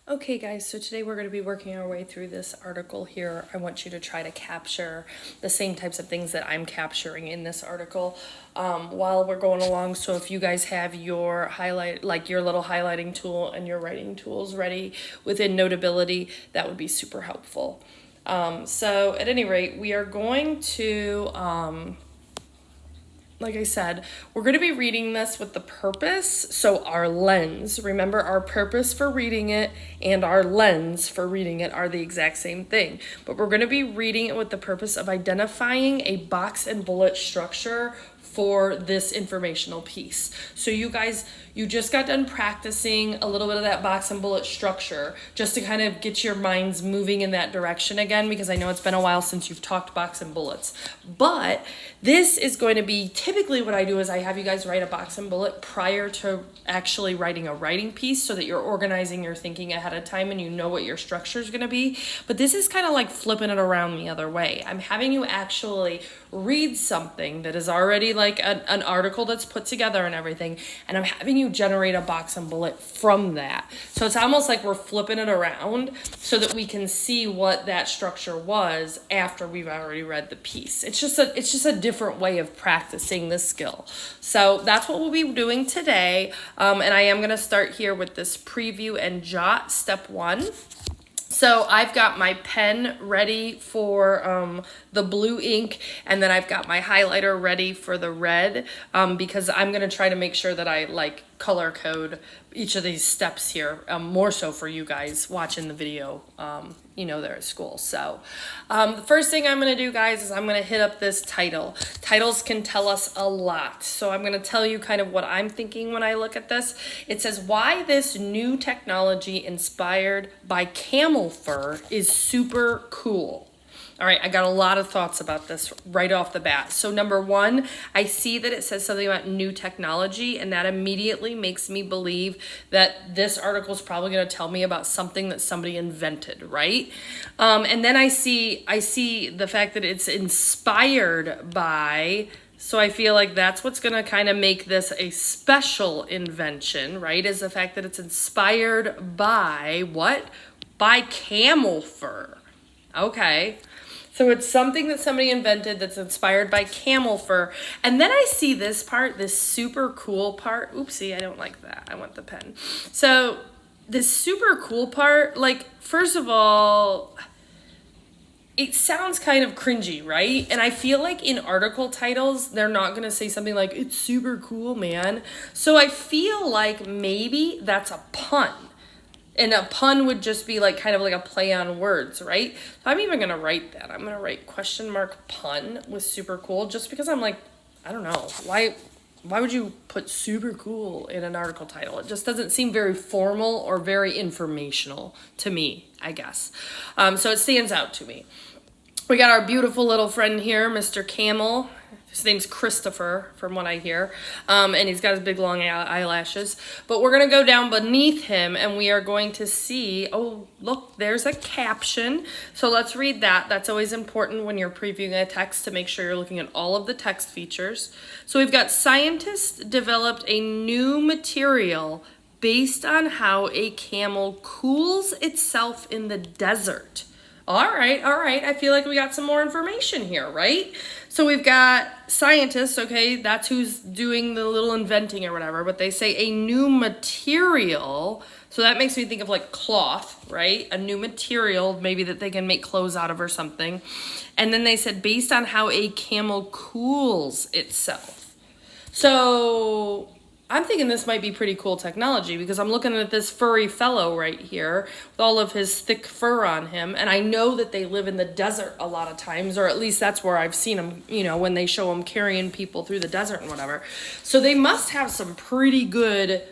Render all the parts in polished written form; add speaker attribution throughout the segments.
Speaker 1: Okay guys, so today we're going to be working our way through this article here. I want you to try to capture the same types of things that I'm capturing in this article while we're going along. So if you guys have your highlight, like your little highlighting tool and your writing tools ready within Notability, that would be super helpful. So at any rate, we are going to like I said, we're going to be reading this with the purpose. So, our lens, remember, our purpose for reading it and our lens for reading it are the exact same thing. But we're going to be reading it with the purpose of identifying a box and bullet structure for this informational piece. So you guys, you just got done practicing a little bit of that box and bullet structure just to kind of get your minds moving in that direction again, because I know it's been a while since you've talked box and bullets. But this is going to be typically what I do is I have you guys write a box and bullet prior to actually writing a writing piece so that you're organizing your thinking ahead of time and you know what your structure is going to be. But this is kind of like flipping it around the other way. I'm having you actually read something that is already like an article that's put together and everything, and I'm having you generate a box and bullet from that. So it's almost like we're flipping it around so that we can see what that structure was after we've already read the piece. It's just a different way of practicing this skill. So that's what we'll be doing today. And I am going to start here with this preview and jot step 1. So I've got my pen ready for the blue ink, and then I've got my highlighter ready for the red because I'm going to try to make sure that I like color code each of these steps here, more so for you guys watching the video, they're at school. So the first thing I'm going to do, guys, is I'm going to hit up this title. Titles can tell us a lot. So I'm going to tell you kind of what I'm thinking when I look at this. It says, why this new technology inspired by camel fur is super cool. All right, I got a lot of thoughts about this right off the bat. So number 1, I see that it says something about new technology, and that immediately makes me believe that this article is probably going to tell me about something that somebody invented, right? And then I see the fact that it's inspired by. So I feel like that's what's going to kind of make this a special invention, right? Is the fact that it's inspired by what? By camel fur. Okay. So it's something that somebody invented that's inspired by camel fur. And then I see this part, this super cool part. Oopsie, I don't like that. I want the pen. So this super cool part, like, first of all, it sounds kind of cringy, right? And I feel like in article titles, they're not going to say something like, it's super cool, man. So I feel like maybe that's a pun. And a pun would just be like kind of like a play on words, right? So I'm even going to write that. I'm going to write question mark pun with super cool just because I'm like, I don't know. Why would you put super cool in an article title? It just doesn't seem very formal or very informational to me, I guess. So it stands out to me. We got our beautiful little friend here, Mr. Camel. His name's Christopher, from what I hear, and he's got his big long eyelashes. But we're going to go down beneath him, and we are going to see, oh, look, there's a caption. So let's read that. That's always important when you're previewing a text to make sure you're looking at all of the text features. So we've got scientists developed a new material based on how a camel cools itself in the desert. All right. I feel like we got some more information here, right? So we've got scientists, okay, that's who's doing the little inventing or whatever, but they say a new material. So that makes me think of like cloth, right? A new material, maybe that they can make clothes out of or something. And then they said based on how a camel cools itself. So I'm thinking this might be pretty cool technology because I'm looking at this furry fellow right here with all of his thick fur on him. And I know that they live in the desert a lot of times, or at least that's where I've seen them, when they show them carrying people through the desert and whatever. So they must have some pretty good,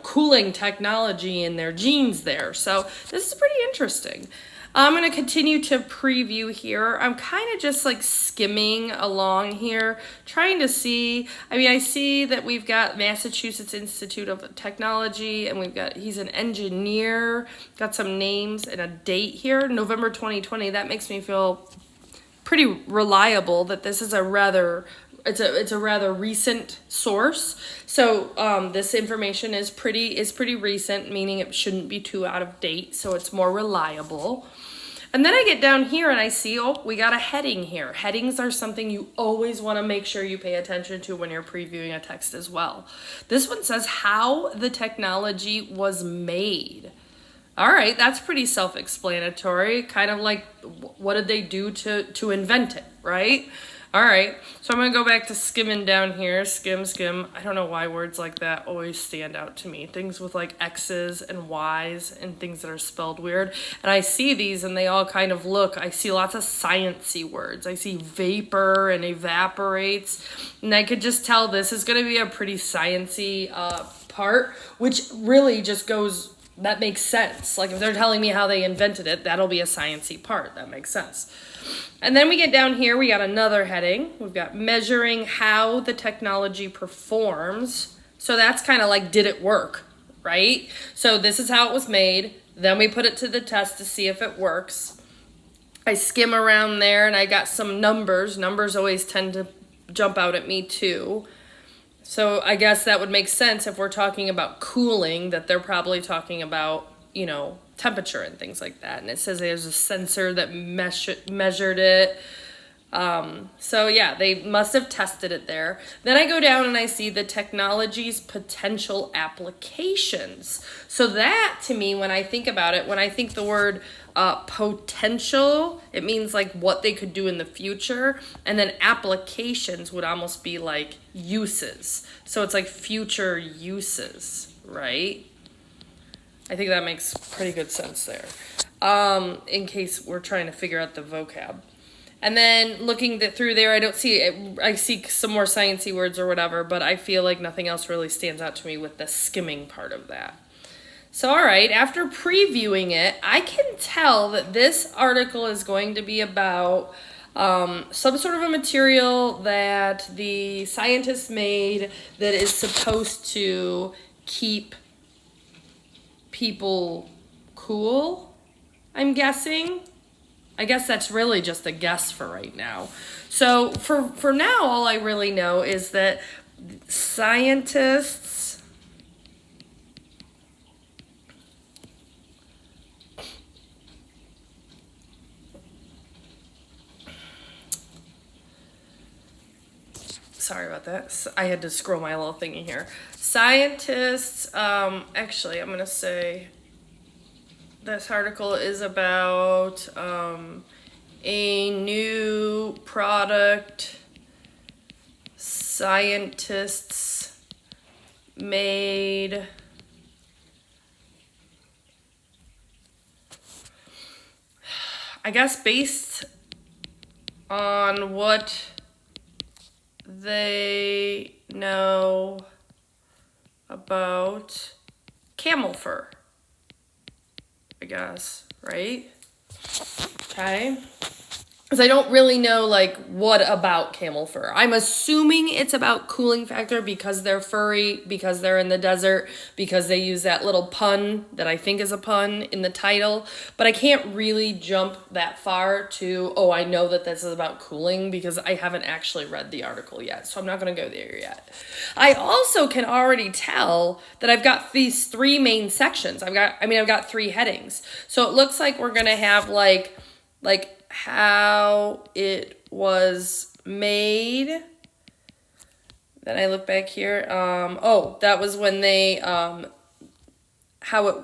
Speaker 1: cooling technology in their genes there. So this is pretty interesting. I'm going to continue to preview here. I'm kind of just like skimming along here, trying to see. I see that we've got Massachusetts Institute of Technology, and he's an engineer, got some names and a date here, November 2020. That makes me feel pretty reliable that this is a rather it's a rather recent source. So this information is pretty recent, meaning it shouldn't be too out of date. So it's more reliable. And then I get down here and I see, oh, we got a heading here. Headings are something you always want to make sure you pay attention to when you're previewing a text as well. This one says how the technology was made. All right, that's pretty self-explanatory. Kind of like, what did they do to invent it, right? All right, so I'm going to go back to skimming down here. Skim. I don't know why words like that always stand out to me. Things with like X's and Y's and things that are spelled weird. And I see these and they all kind of look, I see lots of sciencey words. I see vapor and evaporates. And I could just tell this is going to be a pretty sciencey part, which really just goes, that makes sense. Like if they're telling me how they invented it, that'll be a sciencey part. That makes sense. And then we get down here, we got another heading. We've got measuring how the technology performs. So that's kind of like, did it work, right? So this is how it was made. Then we put it to the test to see if it works. I skim around there and I got some numbers. Numbers always tend to jump out at me too. So I guess that would make sense if we're talking about cooling, that they're probably talking about, you know, temperature and things like that. And it says there's a sensor that measured it. So yeah, they must have tested it there. Then I go down and I see the technology's potential applications. So that, to me, when I think about it, when I think the word potential, it means like what they could do in the future. And then applications would almost be like uses. So it's like future uses, right? I think that makes pretty good sense there. In case we're trying to figure out the vocab. And then looking through there, I don't see it. I see some more sciencey words or whatever, but I feel like nothing else really stands out to me with the skimming part of that. So, all right, after previewing it, I can tell that this article is going to be about some sort of a material that the scientists made that is supposed to keep people cool, I'm guessing. I guess that's really just a guess for right now. So for now, all I really know is that scientists sorry about that. I had to scroll my little thingy here. Scientists, actually, I'm going to say this article is about a new product scientists made I guess based on what they know about camel fur, I guess, right? Okay. Because I don't really know, like, what about camel fur. I'm assuming it's about cooling factor because they're furry, because they're in the desert, because they use that little pun that I think is a pun in the title. But I can't really jump that far to, oh, I know that this is about cooling because I haven't actually read the article yet. So I'm not going to go there yet. I also can already tell that I've got these three main sections. I've got three headings. So it looks like we're going to have like how it was made. Then I look back here. That was when they, how it,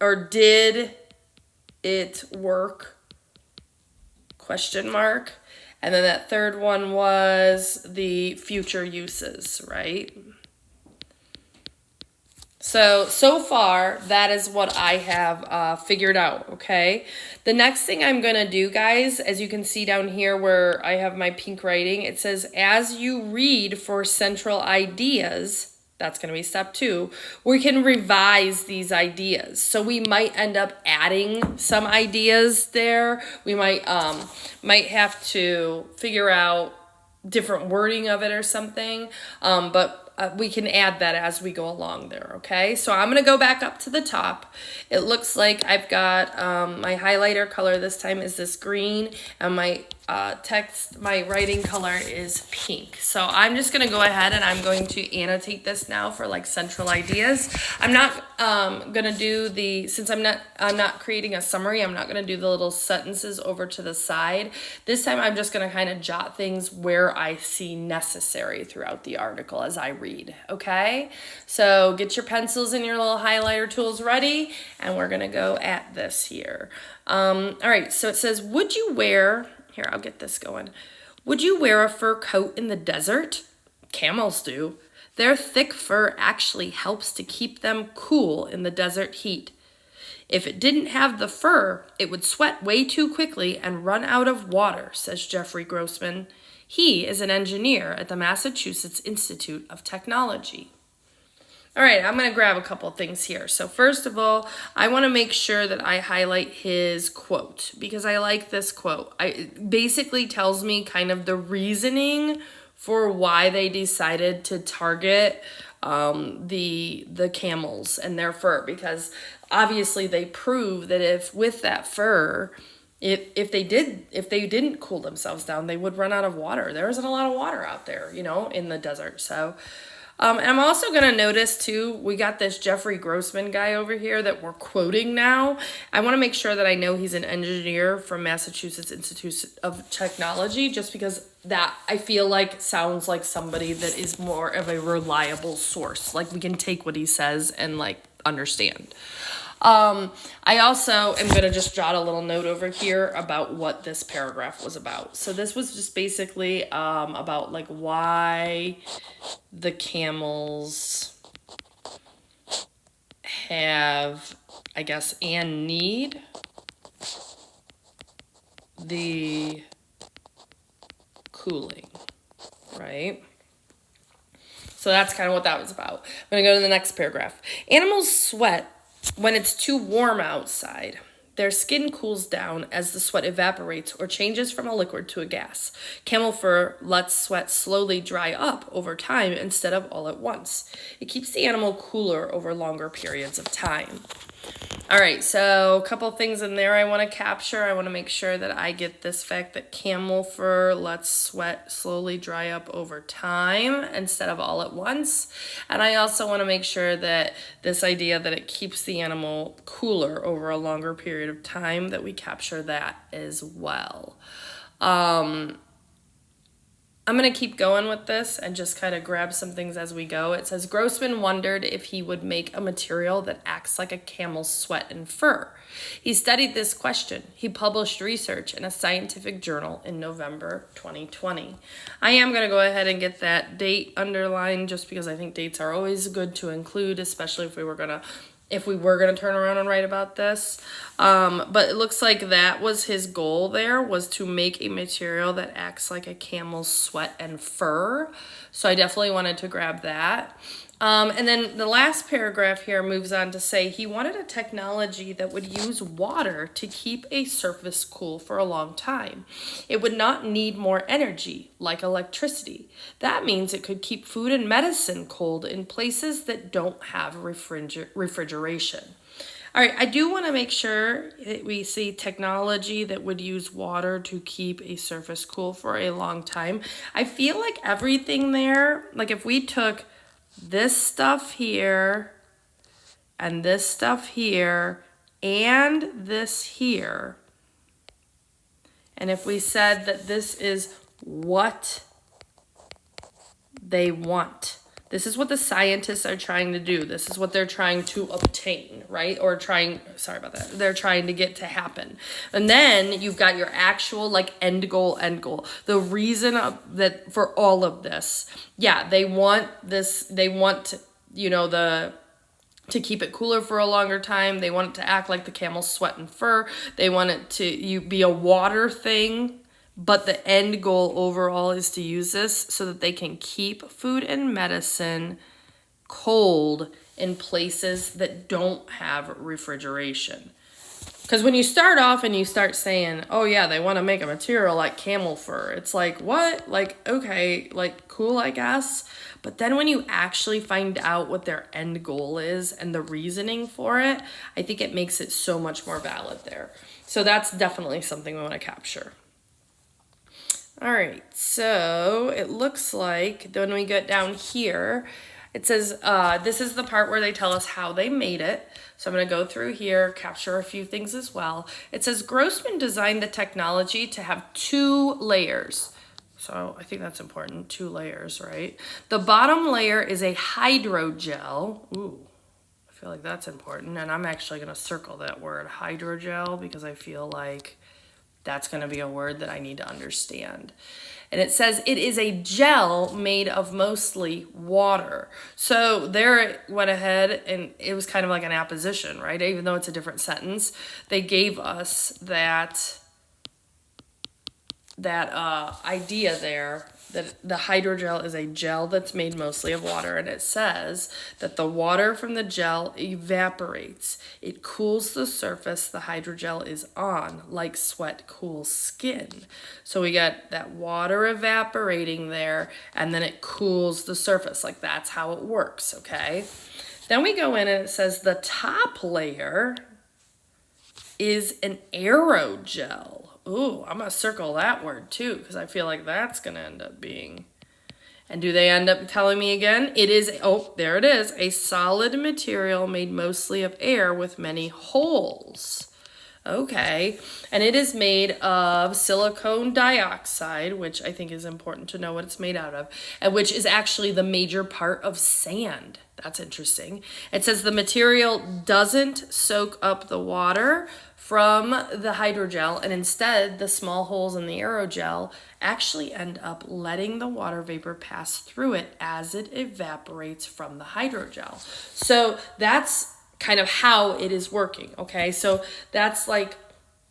Speaker 1: or did it work? Question mark. And then that third one was the future uses, right? So far, that is what I have figured out, okay? The next thing I'm going to do, guys, as you can see down here where I have my pink writing, it says, as you read for central ideas, that's going to be step 2, we can revise these ideas. So we might end up adding some ideas there. We might have to figure out different wording of it or something, but we can add that as we go along there, okay? So I'm going to go back up to the top. It looks like I've got my highlighter color this time is this green, and my my writing color is pink. So I'm just going to go ahead and I'm going to annotate this now for like central ideas. I'm not going to do since I'm not creating a summary, I'm not going to do the little sentences over to the side. This time I'm just going to kind of jot things where I see necessary throughout the article as I read, okay? So get your pencils and your little highlighter tools ready, and we're going to go at this here. All right, so it says, would you wear... Here, I'll get this going. Would you wear a fur coat in the desert? Camels do. Their thick fur actually helps to keep them cool in the desert heat. If it didn't have the fur, it would sweat way too quickly and run out of water, says Jeffrey Grossman. He is an engineer at the Massachusetts Institute of Technology. All right, I'm going to grab a couple things here. So first of all, I want to make sure that I highlight his quote because I like this quote. It basically tells me kind of the reasoning for why they decided to target the camels and their fur, because obviously they prove that if with that fur, if they didn't cool themselves down, they would run out of water. There isn't a lot of water out there, in the desert. So and I'm also going to notice, too, we got this Jeffrey Grossman guy over here that we're quoting now. I want to make sure that I know he's an engineer from Massachusetts Institute of Technology, just because that I feel like sounds like somebody that is more of a reliable source. Like, we can take what he says and, like, understand. I also am going to just jot a little note over here about what this paragraph was about. So this was just basically about like why the camels have, I guess, and need the cooling, right? So that's kind of what that was about. I'm going to go to the next paragraph. Animals sweat when it's too warm outside. Their skin cools down as the sweat evaporates or changes from a liquid to a gas. Camel fur lets sweat slowly dry up over time instead of all at once. It keeps the animal cooler over longer periods of time. All right, so a couple things in there I want to capture. I want to make sure that I get this fact that camel fur lets sweat slowly dry up over time instead of all at once. And I also want to make sure that this idea that it keeps the animal cooler over a longer period of time, that we capture that as well. I'm going to keep going with this and just kind of grab some things as we go. It says, Grossman wondered if he would make a material that acts like a camel's sweat and fur. He studied this question. He published research in a scientific journal in November 2020. I am going to go ahead and get that date underlined just because I think dates are always good to include, especially if we were going to turn around and write about this. But it looks like that was his goal there, was to make a material that acts like a camel's sweat and fur. So I definitely wanted to grab that. And then the last paragraph here moves on to say he wanted a technology that would use water to keep a surface cool for a long time. It would not need more energy, like electricity. That means it could keep food and medicine cold in places that don't have refrigeration. All right, I do want to make sure that we see technology that would use water to keep a surface cool for a long time. I feel like everything there, like if we took this stuff here and this stuff here and this here, and if we said that this is what they want, this is what the scientists are trying to do, this is what they're trying to obtain, right? Or they're trying to get to happen. And then you've got your actual like end goal. The reason that for all of this, they want to keep it cooler for a longer time. They want it to act like the camel's sweat and fur. They want it to be a water thing. But the end goal overall is to use this so that they can keep food and medicine cold in places that don't have refrigeration. Because when you start off and you start saying, oh yeah, they want to make a material like camel fur, it's like, what? Like, okay, like cool, I guess. But then when you actually find out what their end goal is and the reasoning for it, I think it makes it so much more valid there. So that's definitely something we want to capture. All right, so it looks like when we get down here, it says this is the part where they tell us how they made it. So I'm going to go through here, capture a few things as well. It says Grossman designed the technology to have 2 layers. So I think that's important, 2 layers, right? The bottom layer is a hydrogel. Ooh, I feel like that's important. And I'm actually going to circle that word, hydrogel, because I feel like that's going to be a word that I need to understand. And it says it is a gel made of mostly water. So there it went ahead and it was kind of like an apposition, right? Even though it's a different sentence, they gave us that idea there that the hydrogel is a gel that's made mostly of water, and it says that the water from the gel evaporates. It cools the surface the hydrogel is on, like sweat cools skin. So we got that water evaporating there, and then it cools the surface. Like that's how it works, okay? Then we go in and it says the top layer is an aerogel. Ooh, I'm going to circle that word too, because I feel like that's going to end up being. And do they end up telling me again? It is, oh, there it is, a solid material made mostly of air with many holes. Okay, and it is made of silicone dioxide, which I think is important to know what it's made out of, and which is actually the major part of sand. That's interesting. It says the material doesn't soak up the water from the hydrogel, and instead the small holes in the aerogel actually end up letting the water vapor pass through it as it evaporates from the hydrogel. So that's kind of how it is working, okay? So that's like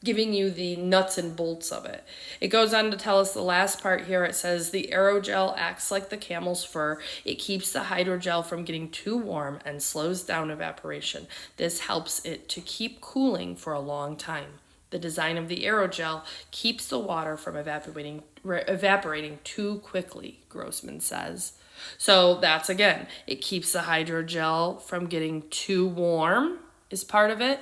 Speaker 1: giving you the nuts and bolts of it. It goes on to tell us the last part here. It says the aerogel acts like the camel's fur. It keeps the hydrogel from getting too warm and slows down evaporation. This helps it to keep cooling for a long time. The design of the aerogel keeps the water from evaporating too quickly, Grossman says. So that's, again, it keeps the hydrogel from getting too warm is part of it,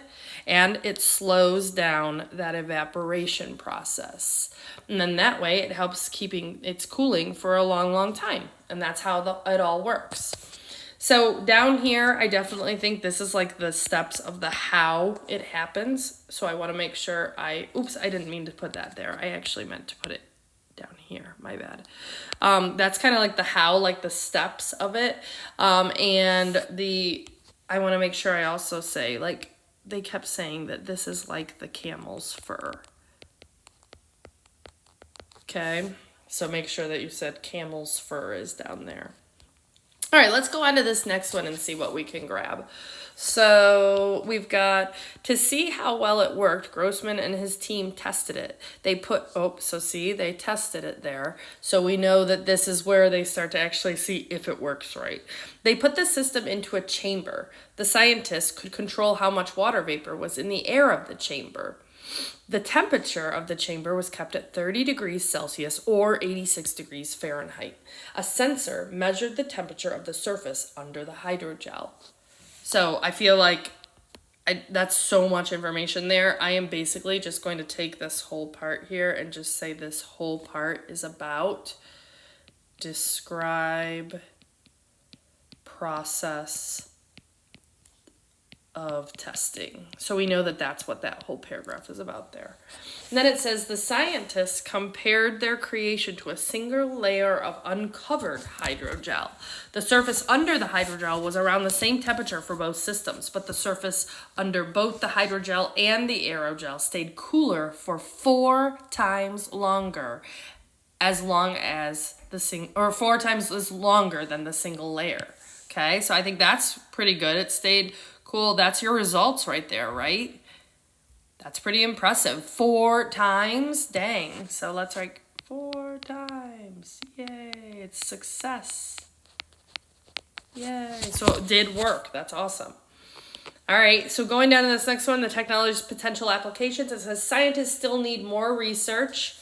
Speaker 1: and it slows down that evaporation process. And then that way it helps keeping its cooling for a long, long time. And that's how it all works. So down here, I definitely think this is like the steps of the how it happens. So I want to make sure oops, I didn't mean to put that there. I actually meant to put it down here, my bad. That's kind of like the how, like the steps of it. I want to make sure I also say, like, they kept saying that this is like the camel's fur. Okay, so make sure that you said camel's fur is down there. All right, let's go on to this next one and see what we can grab. So we've got, to see how well it worked, Grossman and his team tested it. They tested it there. So we know that this is where they start to actually see if it works right. They put the system into a chamber. The scientists could control how much water vapor was in the air of the chamber. The temperature of the chamber was kept at 30 degrees Celsius or 86 degrees Fahrenheit. A sensor measured the temperature of the surface under the hydrogel. So I feel like that's so much information there. I am basically just going to take this whole part here and just say this whole part is about describe process of testing. So we know that that's what that whole paragraph is about there. And then it says the scientists compared their creation to a single layer of uncovered hydrogel. The surface under the hydrogel was around the same temperature for both systems, but the surface under both the hydrogel and the aerogel stayed cooler for 4 times longer, as long as 4 times as longer than the single layer. Okay, so I think that's pretty good. It stayed cool. That's your results right there, right? That's pretty impressive. 4 times, dang. So let's write 4 times. Yay, it's success. Yay. So it did work. That's awesome. All right, so going down to this next one, the technology's potential applications. It says scientists still need more research.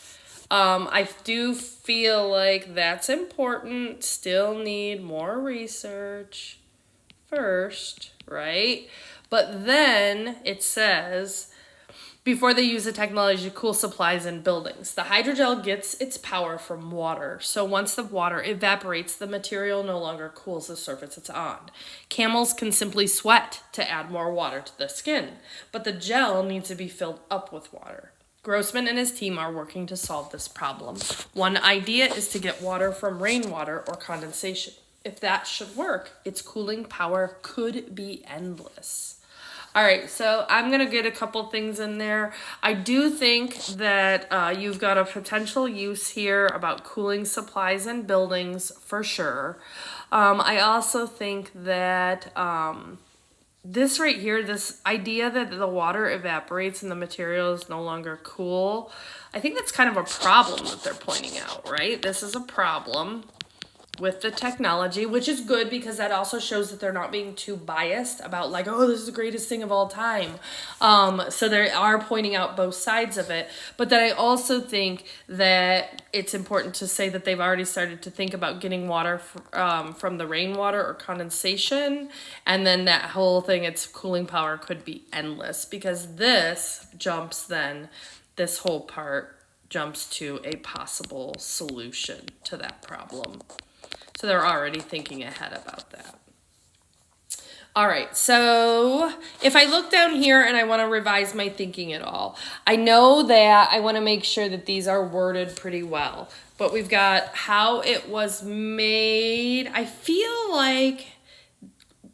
Speaker 1: I do feel like that's important. Still need more research first, right? But then it says before they use the technology to cool supplies in buildings. The hydrogel gets its power from water. So once the water evaporates, the material no longer cools the surface it's on. Camels can simply sweat to add more water to the skin, but the gel needs to be filled up with water. Grossman and his team are working to solve this problem. One idea is to get water from rainwater or condensation. If that should work, its cooling power could be endless. All right, so I'm going to get a couple things in there. I do think that you've got a potential use here about cooling supplies in buildings for sure. I also think that this right here, this idea that the water evaporates and the material is no longer cool, I think that's kind of a problem that they're pointing out, right? This is a problem with the technology, which is good because that also shows that they're not being too biased about like, oh, this is the greatest thing of all time. So they are pointing out both sides of it. But then I also think that it's important to say that they've already started to think about getting water from the rainwater or condensation. And then that whole thing, its cooling power could be endless because this whole part jumps to a possible solution to that problem. So they're already thinking ahead about that. All right, so if I look down here and I want to revise my thinking at all, I know that I want to make sure that these are worded pretty well. But we've got how it was made. I feel like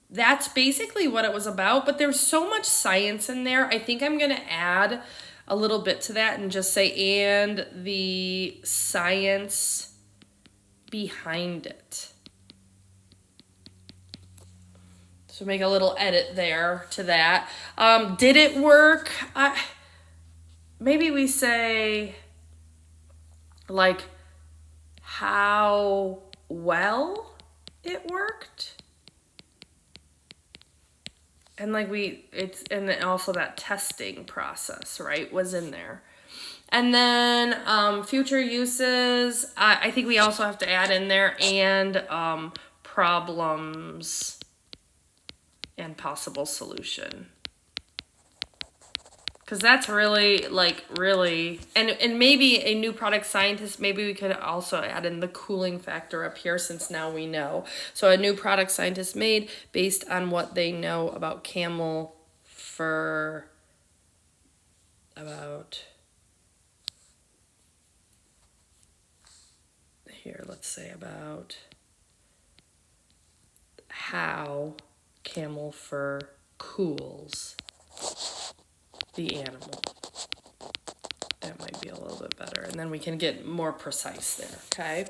Speaker 1: that's basically what it was about, but there's so much science in there. I think I'm going to add a little bit to that and just say, and the science behind it. So make a little edit there to that. Did it work? Maybe we say like how well it worked. And like and also that testing process, right, was in there. And then future uses, I think we also have to add in there, and problems and possible solution. Because that's really, and maybe a new product scientist, maybe we could also add in the cooling factor up here since now we know. So a new product scientist made based on what they know about camel fur, let's say about how camel fur cools the animal. That might be a little bit better. And then we can get more precise there, okay?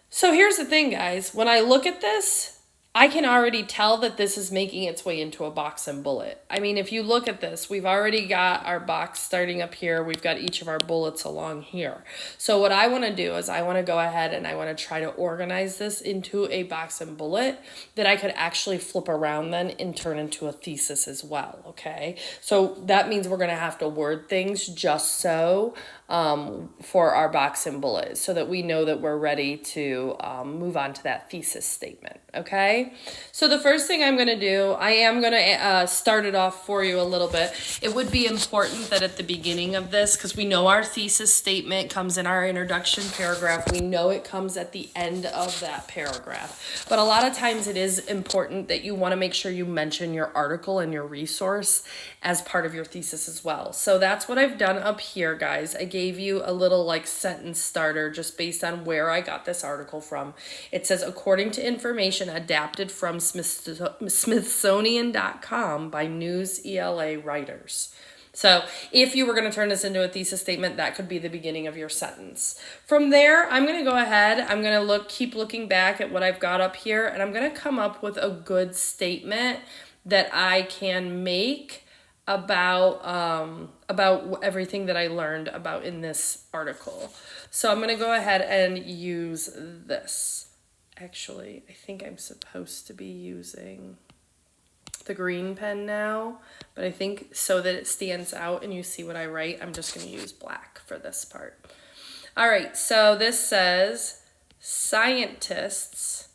Speaker 1: So here's the thing, guys. When I look at this, I can already tell that this is making its way into a box and bullet. I mean, if you look at this, we've already got our box starting up here. We've got each of our bullets along here. So what I want to do is I want to go ahead and I want to try to organize this into a box and bullet that I could actually flip around then and turn into a thesis as well, okay? So that means we're going to have to word things just so for our box and bullet so that we know that we're ready to move on to that thesis statement, okay? So the first thing I'm going to do, I am going to start it off for you a little bit. It would be important that at the beginning of this, because we know our thesis statement comes in our introduction paragraph, we know it comes at the end of that paragraph. But a lot of times it is important that you want to make sure you mention your article and your resource as part of your thesis as well. So that's what I've done up here, guys. I gave you a little like sentence starter just based on where I got this article from. It says, according to information adapted from Smithsonian.com by News ELA writers. So if you were going to turn this into a thesis statement, that could be the beginning of your sentence. From there, I'm going to go ahead, I'm going to keep looking back at what I've got up here, and I'm going to come up with a good statement that I can make about everything that I learned about in this article. So I'm going to go ahead and use this. Actually, I think I'm supposed to be using the green pen now, but I think so that it stands out and you see what I write, I'm just going to use black for this part. All right, so this says, scientists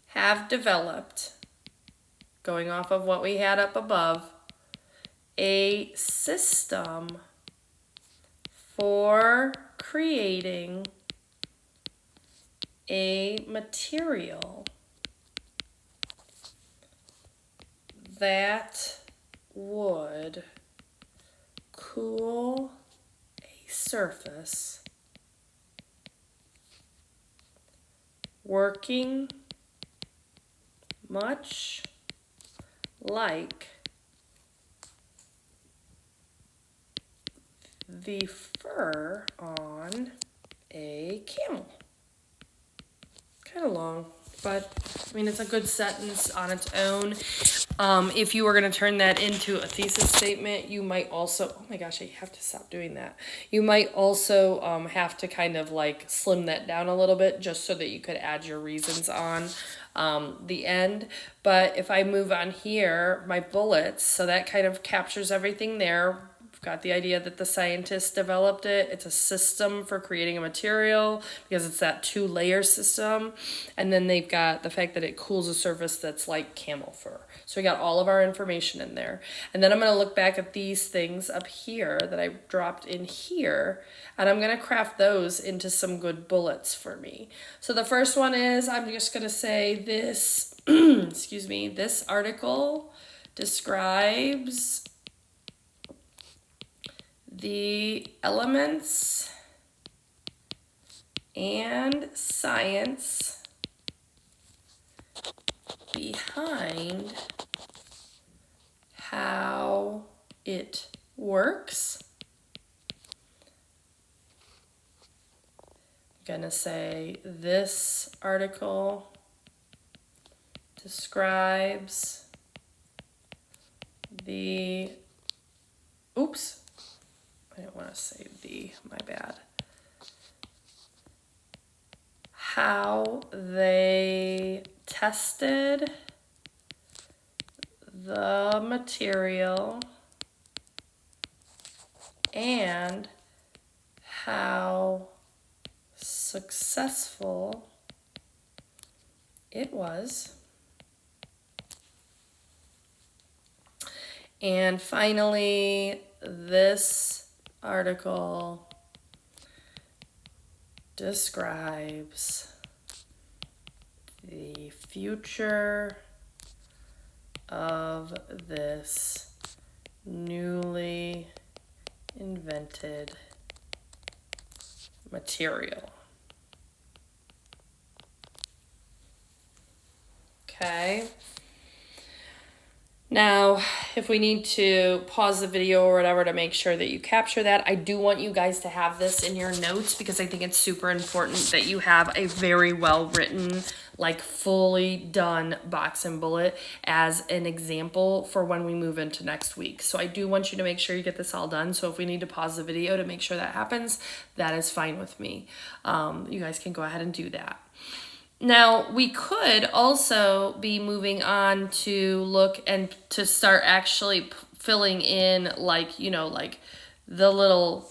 Speaker 1: have developed, going off of what we had up above, a system for creating a material that would cool a surface working much like the fur on a camel. Kind of long, but I mean, it's a good sentence on its own. If you were going to turn that into a thesis statement, you might also, oh my gosh, I have to stop doing that. You might also have to kind of like slim that down a little bit just so that you could add your reasons on the end. But if I move on here, my bullets, so that kind of captures everything there. Got the idea that the scientists developed it. It's a system for creating a material because it's that 2-layer system. And then they've got the fact that it cools a surface that's like camel fur. So we got all of our information in there. And then I'm going to look back at these things up here that I dropped in here. And I'm going to craft those into some good bullets for me. So the first one is, I'm just going to say this, excuse me, this article describes the elements and science behind how it works. I'm gonna say this article describes the, oops, I don't want to say the, my bad. How they tested the material and how successful it was. And finally, this article describes the future of this newly invented material. Okay. Now, if we need to pause the video or whatever to make sure that you capture that, I do want you guys to have this in your notes because I think it's super important that you have a very well written, like fully done box and bullet as an example for when we move into next week. So I do want you to make sure you get this all done. So if we need to pause the video to make sure that happens, that is fine with me. You guys can go ahead and do that. Now, we could also be moving on to look and to start actually filling in like, you know, like the little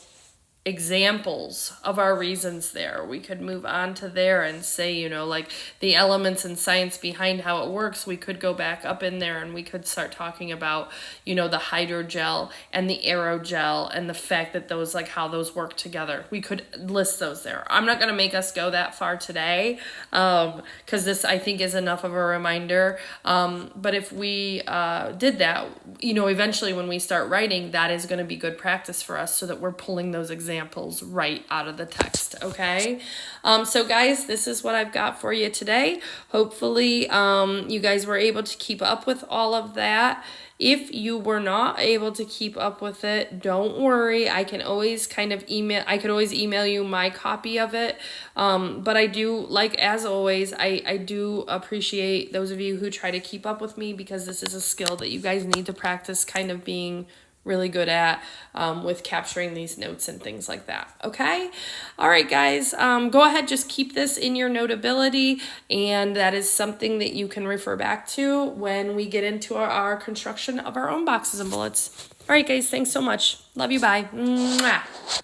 Speaker 1: examples of our reasons there. We could move on to there and say, you know, like the elements and science behind how it works. We could go back up in there and we could start talking about, you know, the hydrogel and the aerogel and the fact that those, like how those work together. We could list those there. I'm not going to make us go that far today because this I think is enough of a reminder. But if we did that, you know, eventually when we start writing, that is going to be good practice for us so that we're pulling those examples right out of the text, okay? So guys, this is what I've got for you today. Hopefully you guys were able to keep up with all of that. If you were not able to keep up with it, don't worry. I can always always email you my copy of it. But I do, like, as always, I do appreciate those of you who try to keep up with me because this is a skill that you guys need to practice kind of being really good at with capturing these notes and things like that. Okay? All right, guys, go ahead, just keep this in your notability, and that is something that you can refer back to when we get into our construction of our own boxes and bullets. All right, guys, thanks so much. Love you. Bye. Mwah.